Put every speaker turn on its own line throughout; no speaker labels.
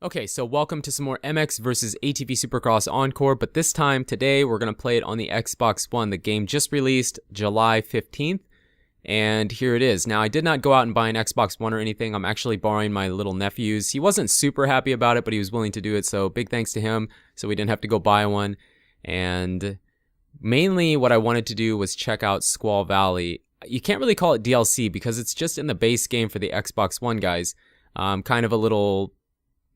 Okay, so welcome to some more MX versus ATV Supercross Encore, but this time, today, we're going to play it on the Xbox One. The game just released July 15th, and here it is. Now, I did not go out and buy an Xbox One or anything. I'm actually borrowing my little nephew's. He wasn't super happy about it, but he was willing to do it, so big thanks to him, so we didn't have to go buy one. And mainly what I wanted to do was check out Squall Valley. You can't really call it DLC because it's just in the base game for the Xbox One, guys. Kind of a little...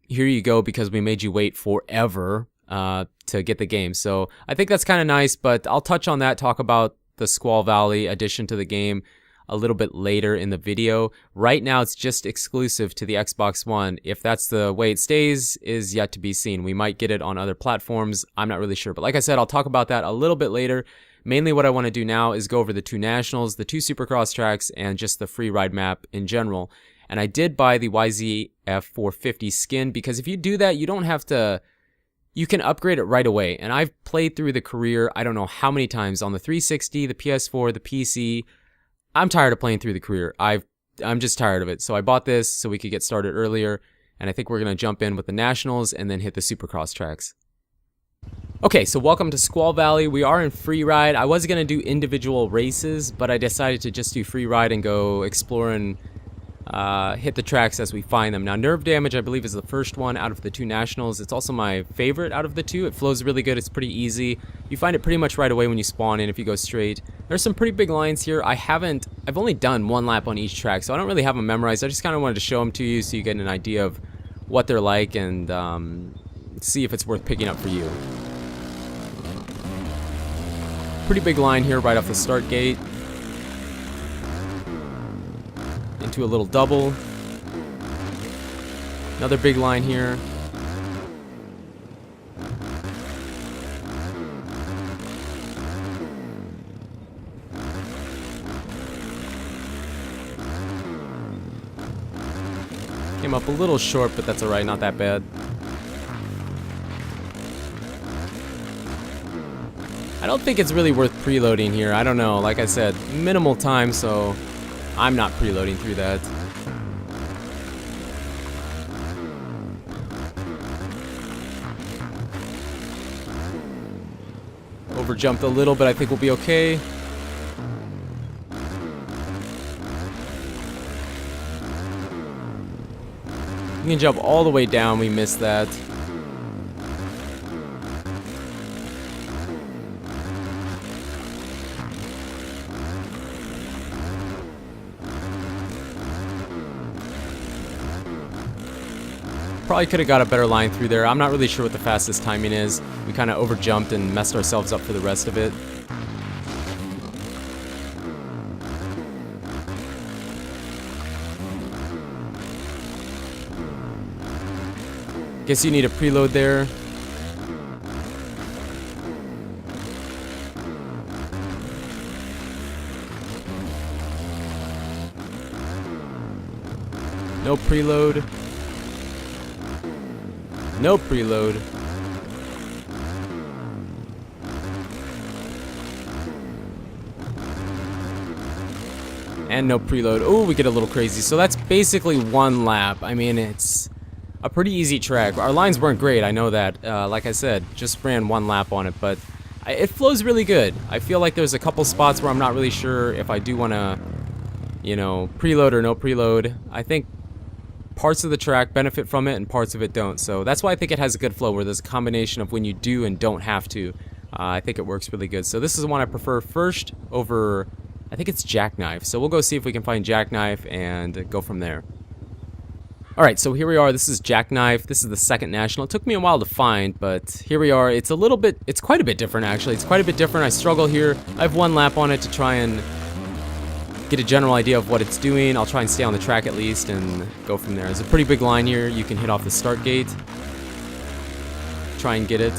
here you go because we made you wait forever to get the game. So I think that's kind of nice, but I'll touch on that, talk about the Squall Valley addition to the game a little bit later in the video. Right now, it's just exclusive to the Xbox One. If that's the way it stays is yet to be seen. We might get it on other platforms. I'm not really sure. But like I said, I'll talk about that a little bit later. Mainly what I want to do now is go over the two nationals, the two Supercross tracks, and just the free ride map in general. And I did buy the YZF450 skin because if you do that, you don't have to, you can upgrade it right away. And I've played through the career, I don't know how many times, on the 360, the PS4, the PC. I'm tired of playing through the career. I'm just tired of it. So I bought this so we could get started earlier. And I think we're going to jump in with the nationals and then hit the Supercross tracks. Okay, so welcome to Squall Valley. We are in free ride. I was going to do individual races, but I decided to just do free ride and go explore and hit the tracks as we find them. Now, Nerve Damage, I believe, is the first one out of the two nationals. It's also my favorite out of the two. It flows really good. It's pretty easy. You find it pretty much right away when you spawn in if you go straight. There's some pretty big lines here. I've only done one lap on each track, so I don't really have them memorized. I just kind of wanted to show them to you so you get an idea of what they're like and see if it's worth picking up for you. Pretty big line here right off the start gate. Into a little double. Another big line here. Came up a little short, but that's alright, not that bad. I don't think it's really worth preloading here. I don't know. Like I said, minimal time, so I'm not preloading through that. Overjumped a little, but I think we'll be okay. We can jump all the way down. We missed that. Probably could have got a better line through there. I'm not really sure what the fastest timing is. We kind of overjumped and messed ourselves up for the rest of it. Guess you need a preload there. No preload. No preload. And no preload. Oh, we get a little crazy. So that's basically one lap. I mean, it's a pretty easy track. Our lines weren't great, I know that. Like I said, just ran one lap on it, but it flows really good. I feel like there's a couple spots where I'm not really sure if I do want to, you know, preload or no preload. I think parts of the track benefit from it and parts of it don't. So that's why I think it has a good flow where there's a combination of when you do and don't have to. I think it works really good. So this is the one I prefer first over, I think it's Jackknife. So we'll go see if we can find Jackknife and go from there. Alright, so here we are. This is Jackknife. This is the second national. It took me a while to find, but here we are. It's quite a bit different actually. It's quite a bit different. I struggle here. I have one lap on it to try and get a general idea of what it's doing. I'll try and stay on the track at least and go from there. There's a pretty big line here. You can hit off the start gate. Try and get it.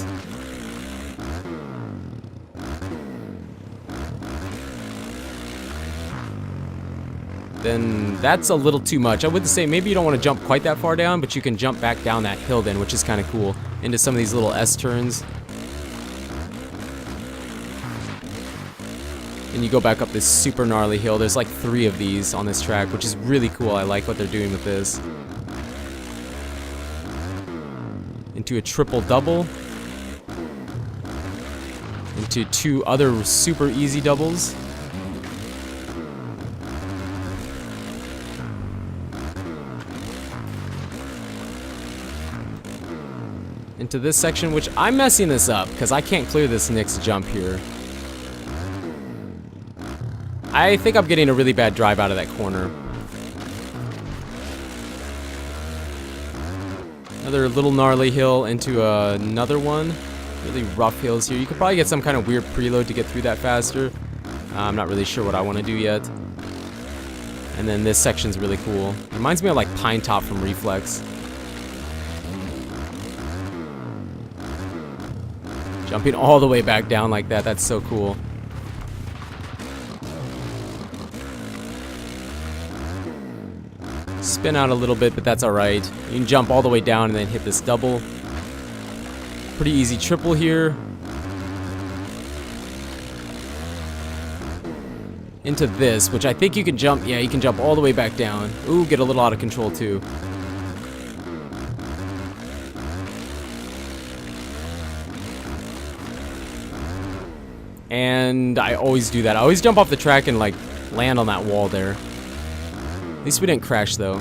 Then that's a little too much. I would say maybe you don't want to jump quite that far down, but you can jump back down that hill then, which is kind of cool, into some of these little S-turns. And you go back up this super gnarly hill. There's like 3 of these on this track, which is really cool. I like what they're doing with this. into a triple double, into 2 other super easy doubles, into this section, which I'm messing this up because I can't clear this next jump here. I think I'm getting a really bad drive out of that corner. Another little gnarly hill into another one. Really rough hills here. You could probably get some kind of weird preload to get through that faster. I'm not really sure what I want to do yet. And then this section's really cool. Reminds me of like Pine Top from Reflex. Jumping all the way back down like that, that's so cool. Spin out a little bit, but that's alright. You can jump all the way down and then hit this double. Pretty easy triple here. Into this, which I think you can jump. Yeah, you can jump all the way back down. Ooh, get a little out of control too. And I always do that. I always jump off the track and like land on that wall there. At least we didn't crash though.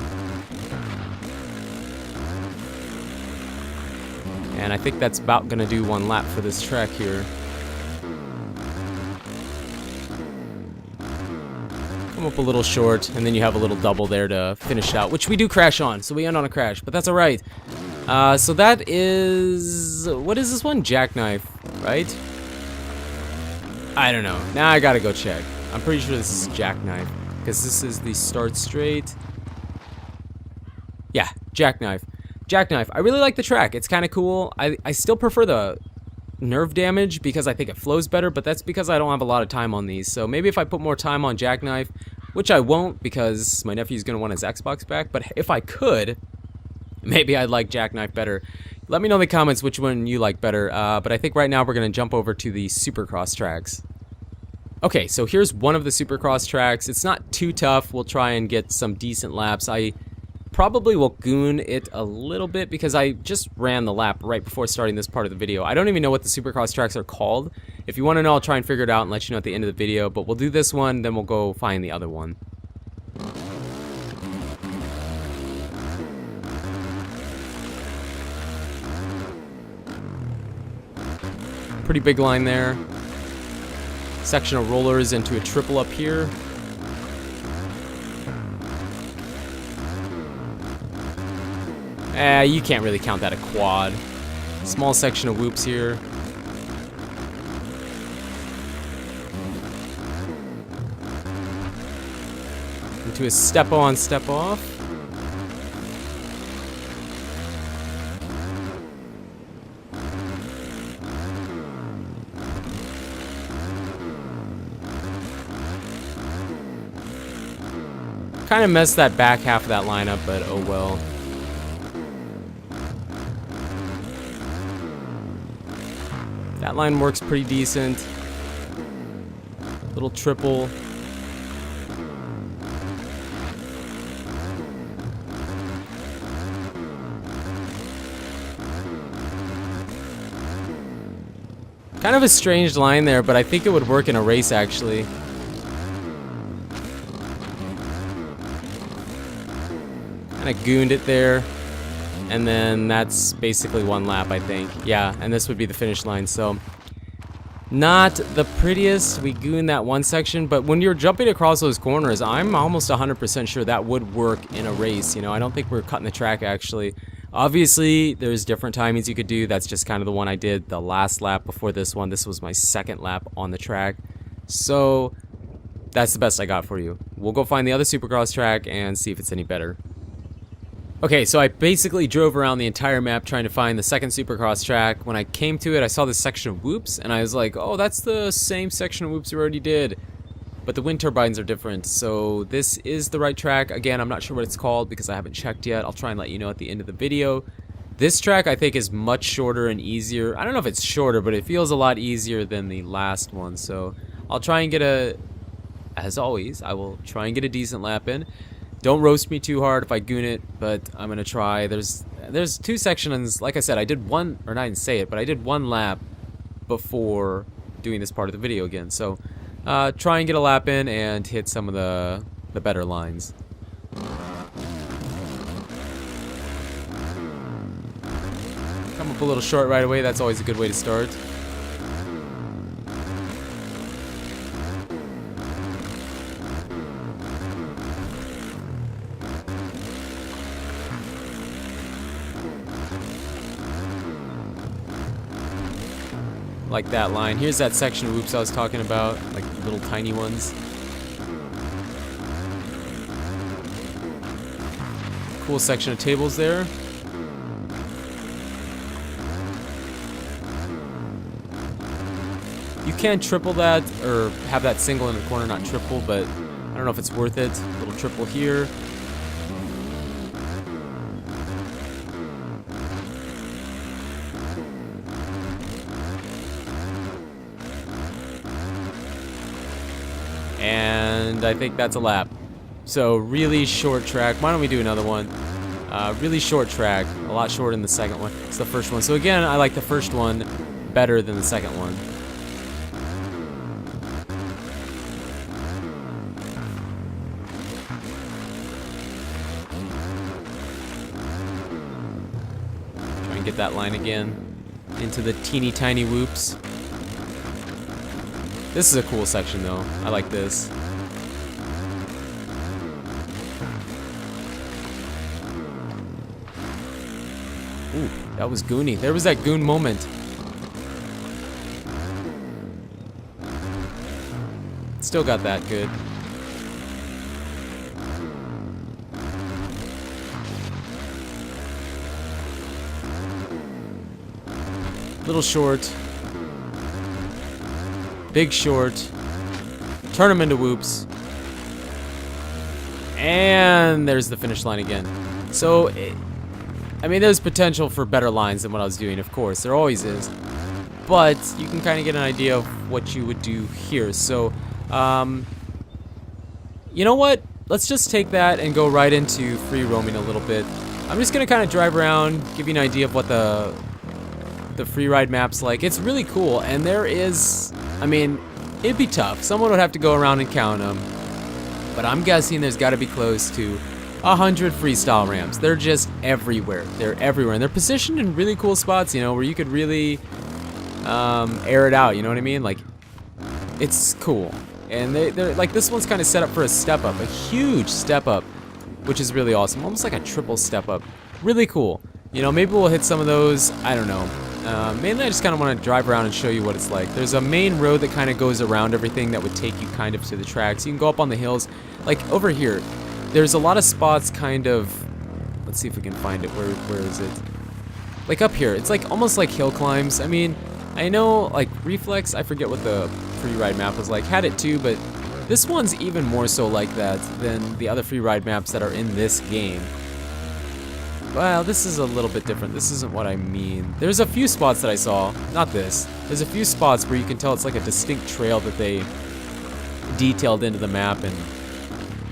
And I think that's about gonna do 1 lap for this track here. Come up a little short, and then you have a little double there to finish out, which we do crash on, so we end on a crash, but that's alright. So that is... what is this one? Jackknife, right? I don't know. Now I gotta go check. I'm pretty sure this is Jackknife, because this is the start straight. Yeah, Jackknife. Jackknife. I really like the track. It's kind of cool. I still prefer the nerve damage because I think it flows better, but that's because I don't have a lot of time on these. So maybe if I put more time on Jackknife, which I won't because my nephew's going to want his Xbox back, but if I could, maybe I'd like Jackknife better. Let me know in the comments which one you like better, but I think right now we're going to jump over to the Supercross tracks. Okay, so here's one of the Supercross tracks. It's not too tough. We'll try and get some decent laps. I probably will goon it a little bit because I just ran the lap right before starting this part of the video. I don't even know what the Supercross tracks are called. If you want to know, I'll try and figure it out and let you know at the end of the video, but we'll do this one, then we'll go find the other one. Pretty big line there. Section of rollers into a triple up here. You can't really count that a quad. Small section of whoops here. Into a step on, step off. Kind of messed that back half of that lineup, but oh well. That line works pretty decent. Little triple. Kind of a strange line there, but I think it would work in a race actually. Kind of gooned it there. And then that's basically 1 lap, I think. Yeah, and this would be the finish line, so not the prettiest. We gooned that one section, but when you're jumping across those corners, I'm almost 100% sure that would work in a race. You know, I don't think we're cutting the track, actually. Obviously, there's different timings you could do. That's just kind of the one I did the last lap before this one. This was my 2nd lap on the track. So that's the best I got for you. We'll go find the other Supercross track and see if it's any better. Okay, so I basically drove around the entire map trying to find the 2nd Supercross track. When I came to it, I saw this section of whoops, and I was like, oh, that's the same section of whoops we already did. But the wind turbines are different, so this is the right track. Again, I'm not sure what it's called because I haven't checked yet. I'll try and let you know at the end of the video. This track, I think, is much shorter and easier. I don't know if it's shorter, but it feels a lot easier than the last one. So I'll try and get as always, I will try and get a decent lap in. Don't roast me too hard if I goon it, but I'm going to try. There's there's 2 sections. Like I said, I did one, or I didn't say it, but I did 1 lap before doing this part of the video again. So try and get a lap in and hit some of the better lines. Come up a little short right away. That's always a good way to start. Like that line. Here's that section of whoops I was talking about, like little tiny ones. Cool section of tables there. You can triple that, or have that single in the corner, not triple, but I don't know if it's worth it. A little triple here. And I think that's a lap. So really short track. Why don't we do another one? Really short track. A lot shorter than the second one. It's the first one. So again, I like the first one better than the second one. Try and get that line again into the teeny tiny whoops. This is a cool section though. I like this. Ooh, that was goony. There was that goon moment. Still got that good. Little short. Big short. Turn them into whoops. And there's the finish line again. So, I mean, there's potential for better lines than what I was doing, of course. There always is. But you can kind of get an idea of what you would do here. So, you know what? Let's just take that and go right into free roaming a little bit. I'm just going to kind of drive around, give you an idea of what the free ride map's like. It's really cool, and there is... I mean, it'd be tough. Someone would have to go around and count them. But I'm guessing there's got to be close to 100 freestyle ramps. They're just everywhere. They're everywhere. And they're positioned in really cool spots, you know, where you could really air it out, you know what I mean? Like, it's cool. And they're like, this one's kind of set up for a step up, a huge step up, which is really awesome. Almost like a triple step up. Really cool. You know, maybe we'll hit some of those. I don't know. Mainly I just kind of want to drive around and show you what it's like. There's a main road that kind of goes around everything that would take you kind of to the tracks. You can go up on the hills. Like over here, there's a lot of spots kind of... Let's see if we can find it. Where is it? Like up here. It's like almost like hill climbs. I mean, I know like Reflex, I forget what the free ride map was like. Had it too, but this one's even more so like that than the other free ride maps that are in this game. Well, this is a little bit different. This isn't what I mean. There's a few spots that I saw. Not this. There's a few spots where you can tell it's like a distinct trail that they detailed into the map. And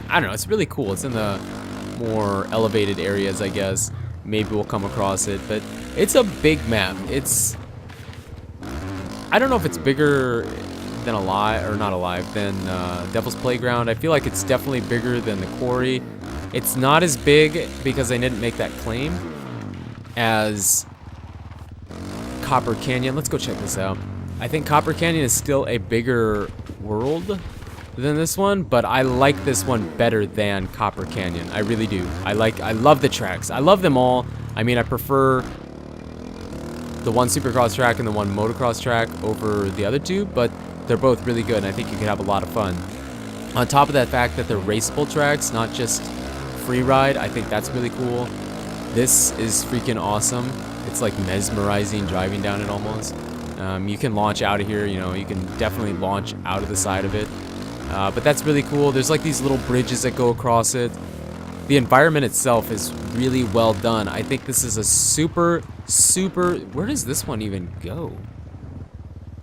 I don't know. It's really cool. It's in the more elevated areas, I guess. Maybe we'll come across it. But it's a big map. It's... I don't know if it's bigger than Alive, or not Alive, than Devil's Playground. I feel like it's definitely bigger than the Quarry. It's not as big, because they didn't make that claim, as Copper Canyon. Let's go check this out. I think Copper Canyon is still a bigger world than this one, but I like this one better than Copper Canyon. I really do. I love the tracks. I love them all. I mean, I prefer the one Supercross track and the one Motocross track over the other two, but they're both really good, and I think you could have a lot of fun. On top of that fact that they're raceable tracks, not just free ride, I think that's really cool. This is freaking awesome. It's like mesmerizing driving down it almost. You can launch out of here, you know, you can definitely launch out of the side of it. But that's really cool. There's like these little bridges that go across it. The environment itself is really well done. I think this is a super, where does this one even go?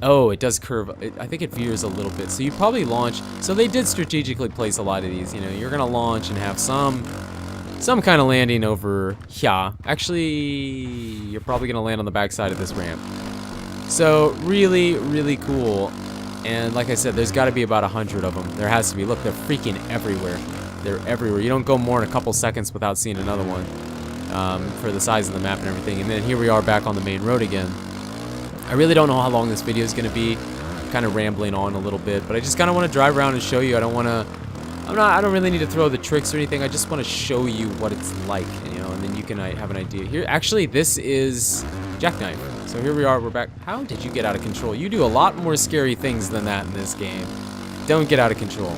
Oh, it does curve. I think it veers a little bit. So you probably launch. So they did strategically place a lot of these. You know, you're going to launch and have some some kind of landing over here. Actually, you're probably gonna land on the backside of this ramp. So really, really cool. And like I said, there's got to be about 100 of them. There has to be. Look, they're freaking everywhere. They're everywhere. You don't go more than a couple seconds without seeing another one, for the size of the map and everything. And then here we are back on the main road again. I really don't know how long this video is going to be. I'm kind of rambling on a little bit, but I just kind of want to drive around and show you. I don't really need to throw the tricks or anything. I just want to show you what it's like, you know, and then you can have an idea. Here, actually, this is Jackknife. So here we are, we're back. How did you get out of control? You do a lot more scary things than that in this game. Don't get out of control.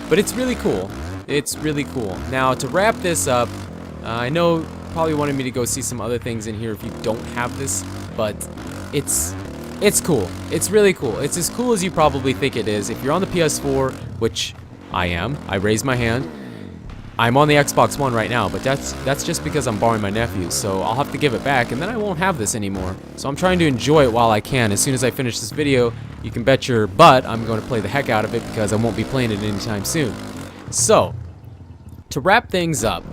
But it's really cool. It's really cool. Now, to wrap this up, I know you probably wanted me to go see some other things in here if you don't have this, but it's cool. It's really cool. It's as cool as you probably think it is. If you're on the PS4, which I am, I raised my hand. I'm on the Xbox One right now, but that's just because I'm borrowing my nephew's, so I'll have to give it back, and then I won't have this anymore. So I'm trying to enjoy it while I can. As soon as I finish this video, you can bet your butt I'm going to play the heck out of it because I won't be playing it anytime soon. So, to wrap things up,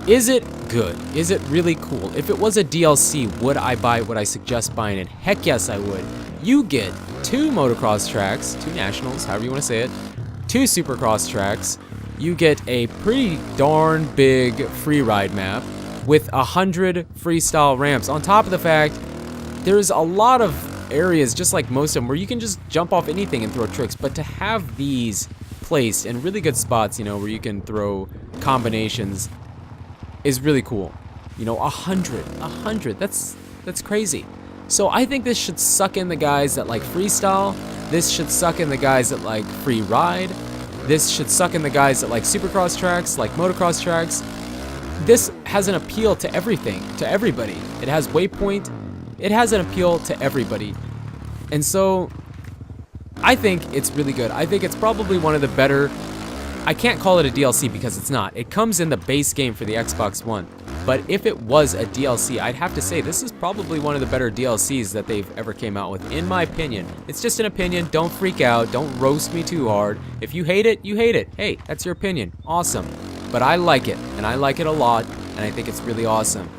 is it good? Is it really cool? If it was a DLC, would I buy it? Would I suggest buying it? Heck yes, I would. You get 2 motocross tracks, 2 nationals, however you want to say it, 2 supercross tracks. You get a pretty darn big free ride map with 100 freestyle ramps. On top of the fact, there's a lot of areas, just like most of them, where you can just jump off anything and throw tricks. But to have these placed in really good spots, you know, where you can throw combinations is really cool. You know, 100, that's crazy. So I think this should suck in the guys that like freestyle. This should suck in the guys that like free ride. This should suck in the guys that like supercross tracks, like motocross tracks. This has an appeal to everything, to everybody. It has waypoint. It has an appeal to everybody. And so I think it's really good. I think it's probably one of the better. I can't call it a DLC because it's not. It comes in the base game for the Xbox One. But if it was a DLC, I'd have to say this is probably one of the better DLCs that they've ever came out with, in my opinion. It's just an opinion. Don't freak out. Don't roast me too hard. If you hate it, you hate it. Hey, that's your opinion. Awesome. But I like it, and I like it a lot, and I think it's really awesome.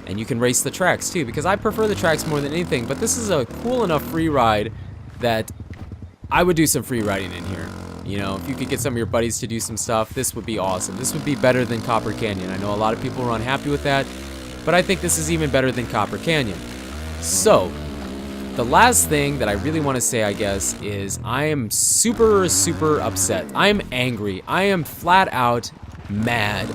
And you can race the tracks too, because I prefer the tracks more than anything. But this is a cool enough free ride that I would do some free riding in here. You know, if you could get some of your buddies to do some stuff, this would be awesome. This would be better than Copper Canyon. I know a lot of people are unhappy with that, but I think this is even better than Copper Canyon. So, the last thing that I really want to say, I guess, is I am super, super upset. I am angry. I am flat out mad.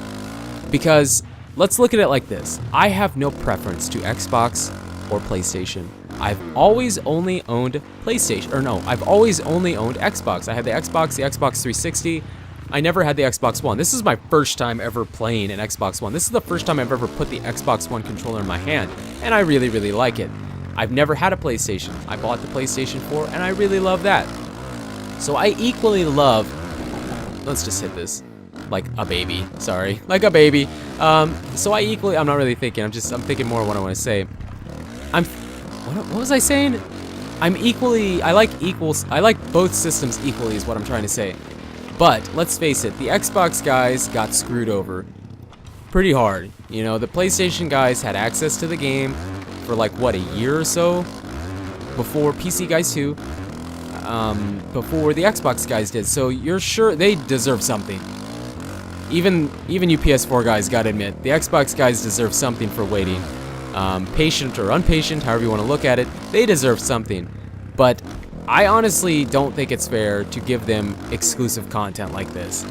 Because, let's look at it like this. I have no preference to Xbox or PlayStation. I've always only owned PlayStation, or no, I've always only owned Xbox. I had the Xbox 360. I never had the Xbox One. This is my first time ever playing an Xbox One. This is the first time I've ever put the Xbox One controller in my hand, and I really, really like it. I've never had a PlayStation. I bought the PlayStation 4, and I really love that. So I equally love, let's just hit this, like a baby, sorry, like a baby. So I equally, I'm not really thinking, I'm thinking more of what I want to say. What was I saying? I like both systems equally is what I'm trying to say. But, let's face it, the Xbox guys got screwed over pretty hard. You know, the PlayStation guys had access to the game for like, what, a year or so? Before PC guys too. Before the Xbox guys did. So you're sure they deserve something. Even you PS4 guys gotta admit, the Xbox guys deserve something for waiting. Patient or impatient, however you want to look at it, they deserve something. But I honestly don't think it's fair to give them exclusive content like this.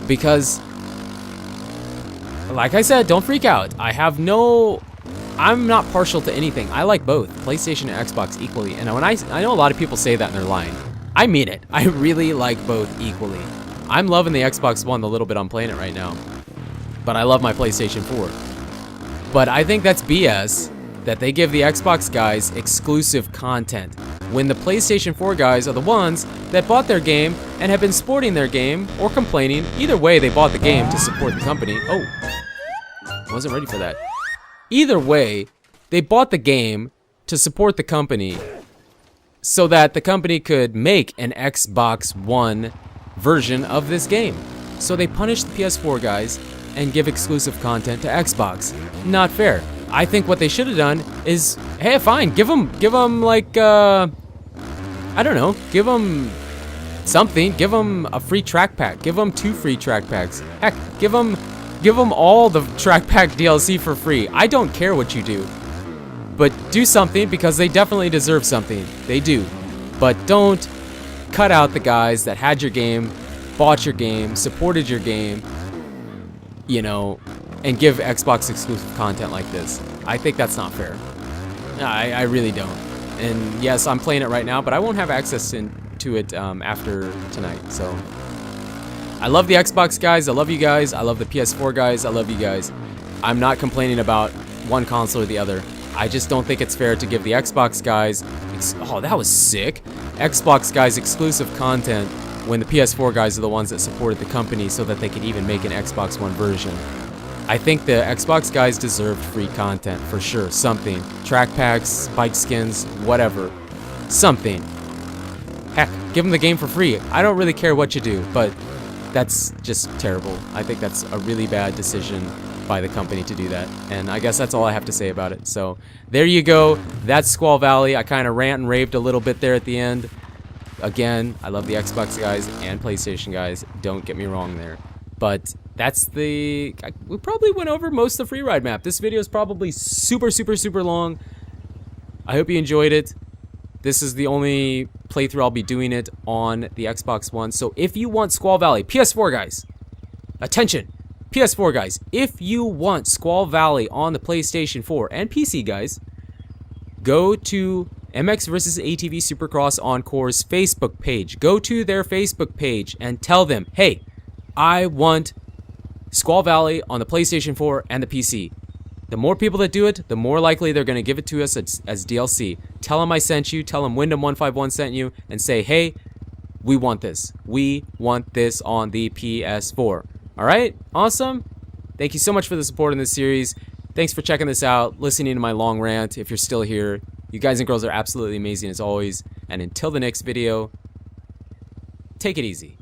Because, like I said, don't freak out. I'm not partial to anything. I like both, PlayStation and Xbox equally. And when I know a lot of people say that and they're lying. I mean it. I really like both equally. I'm loving the Xbox One the little bit I'm playing it right now. But I love my PlayStation 4. But I think that's BS that they give the Xbox guys exclusive content when the PlayStation 4 guys are the ones that bought their game and have been sporting their game or complaining. Either way, they bought the game to support the company. Oh, I wasn't ready for that. Either way, they bought the game to support the company so that the company could make an Xbox One version of this game. So they punished the PS4 guys, and give exclusive content to Xbox. Not fair. I think what they should have done is, hey, fine, give them like, I don't know, give them something, give them a free track pack, give them 2 free track packs. Heck, give them all the track pack DLC for free. I don't care what you do, but do something, because they definitely deserve something. They do. But don't cut out the guys that had your game, bought your game, supported your game, you know, and give Xbox exclusive content like this. I think that's not fair. I really don't. And yes, I'm playing it right now, but I won't have access to it after tonight. So I love the Xbox guys. I love you guys. I love the PS4 guys. I love you guys. I'm not complaining about one console or the other. I just don't think it's fair to give the Xbox guys, oh, that was sick, Xbox guys exclusive content when the PS4 guys are the ones that supported the company so that they could even make an Xbox One version. I think the Xbox guys deserved free content for sure. Something. Track packs, bike skins, whatever. Something. Heck, give them the game for free. I don't really care what you do, but that's just terrible. I think that's a really bad decision by the company to do that. And I guess that's all I have to say about it. So there you go. That's Squall Valley. I kind of rant and raved a little bit there at the end. Again, I love the Xbox guys and PlayStation guys. Don't get me wrong there. But that's we probably went over most of the freeride map. This video is probably super long. I hope you enjoyed it. This is the only playthrough I'll be doing it on the Xbox One. So if you want Squall Valley, PS4 guys, attention, PS4 guys, if you want Squall Valley on the PlayStation 4 and PC guys, go to MX vs ATV Supercross Encore's Facebook page. Go to their Facebook page and tell them, hey, I want Squall Valley on the PlayStation 4 and the PC. The more people that do it, the more likely they're going to give it to us as DLC. Tell them I sent you, tell them Wyndham151 sent you, and say, hey, we want this. We want this on the PS4. Alright? Awesome. Thank you so much for the support in this series. Thanks for checking this out, listening to my long rant. If you're still here, you guys and girls are absolutely amazing as always. And until the next video, take it easy.